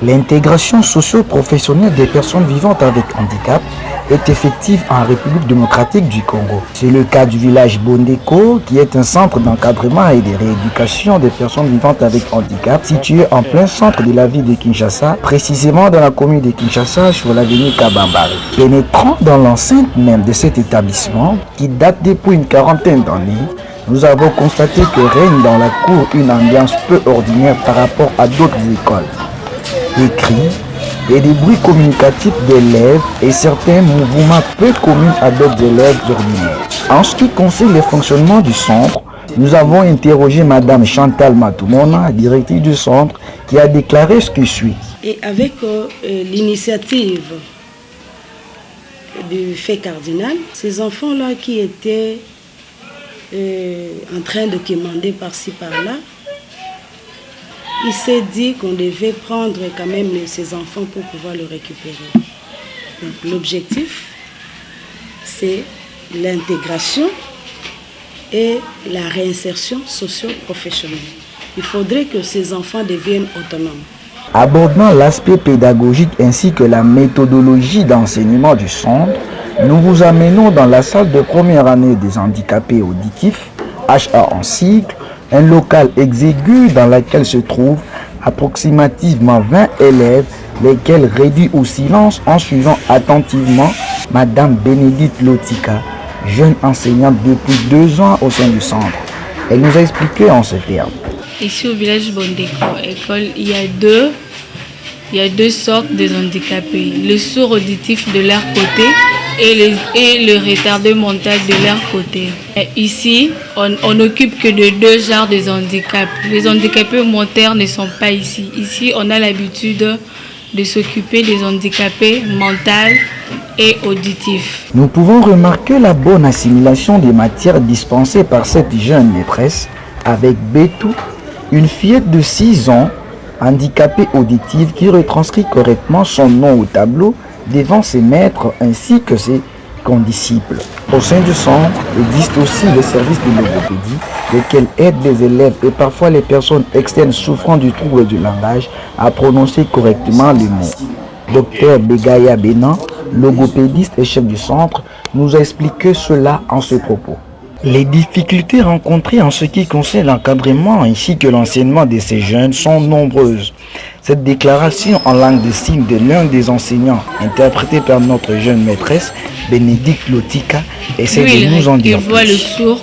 L'intégration socio-professionnelle des personnes vivantes avec handicap est effective en République démocratique du Congo. C'est le cas du village Bondeko, qui est un centre d'encadrement et de rééducation des personnes vivantes avec handicap, situé en plein centre de la ville de Kinshasa, précisément dans la commune de Kinshasa, sur l'avenue Kabambari. Pénétrant dans l'enceinte même de cet établissement, qui date depuis une quarantaine d'années, nous avons constaté que règne dans la cour une ambiance peu ordinaire par rapport à d'autres écoles. Des cris et des bruits communicatifs d'élèves et certains mouvements peu communs à d'autres élèves ordinaires. En ce qui concerne le fonctionnement du centre, nous avons interrogé Madame Chantal Matoumona, directrice du centre, qui a déclaré ce qui suit. Et avec l'initiative du fait cardinal, ces enfants-là qui étaient en train de quémander par-ci par-là, il s'est dit qu'on devait prendre quand même ces enfants pour pouvoir le récupérer. L'objectif, c'est l'intégration et la réinsertion socio-professionnelle. Il faudrait que ces enfants deviennent autonomes. Abordant l'aspect pédagogique ainsi que la méthodologie d'enseignement du centre, nous vous amenons dans la salle de première année des handicapés auditifs, HA en cycle, un local exigu dans lequel se trouvent approximativement 20 élèves, lesquels réduits au silence en suivant attentivement Madame Bénédicte Lotika, jeune enseignante depuis 2 ans au sein du centre. Elle nous a expliqué en ces termes. Ici au village Bondeko, école, il y a deux sortes de handicapés. Le sourd auditif de leur côté et le retardé mental de leur côté. Et ici, on n'occupe que de 2 genres de handicaps. Les handicapés moteurs ne sont pas ici. Ici, on a l'habitude de s'occuper des handicapés mentaux et auditifs. Nous pouvons remarquer la bonne assimilation des matières dispensées par cette jeune maîtresse avec Betou, une fillette de 6 ans, handicapée auditive qui retranscrit correctement son nom au tableau devant ses maîtres ainsi que ses condisciples. Au sein du centre existe aussi le service de logopédie, lequel aide les élèves et parfois les personnes externes souffrant du trouble du langage à prononcer correctement les mots. Dr Begaya Bénan, logopédiste et chef du centre, nous a expliqué cela en ce propos. Les difficultés rencontrées en ce qui concerne l'encadrement ainsi que l'enseignement de ces jeunes sont nombreuses. Cette déclaration en langue de signes de l'un des enseignants, interprétée par notre jeune maîtresse, Bénédicte Lotika, essaie de nous en dire plus. Il voit le sourd